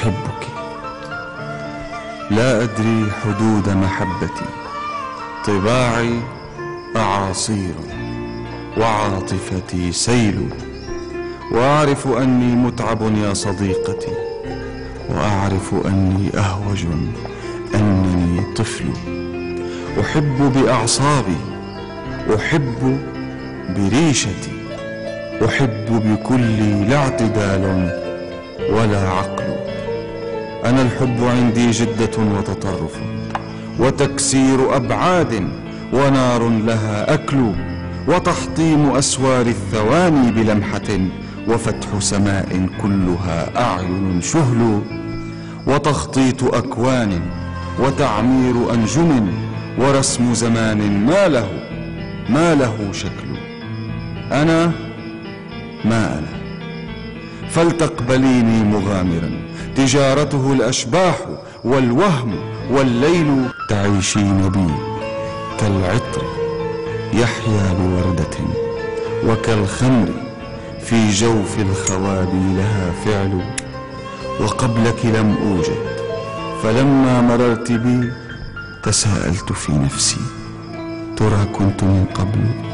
أحبك. لا أدري حدود محبتي، طباعي أعاصير وعاطفتي سيل، وأعرف أني متعب يا صديقتي، وأعرف أني أهوج، أنني طفل. أحب بأعصابي، أحب بريشتي، أحب بكلي لا اعتدال ولا عقل. أنا الحب عندي جدة وتطرف وتكسير أبعاد، ونار لها أكل، وتحطيم أسوار الثواني بلمحة، وفتح سماء كلها أعين شهل، وتخطيط أكوان، وتعمير أنجم، ورسم زمان ما له شكل. أنا ما أنا، فلتقبليني مغامرا، تجارته الأشباح والوهم والليل. تعيشين بي كالعطر يحيا بوردة، وكالخمر في جوف الخوابي لها فعل. وقبلك لم أوجد، فلما مررت بي تساءلت في نفسي، ترى كنت من قبل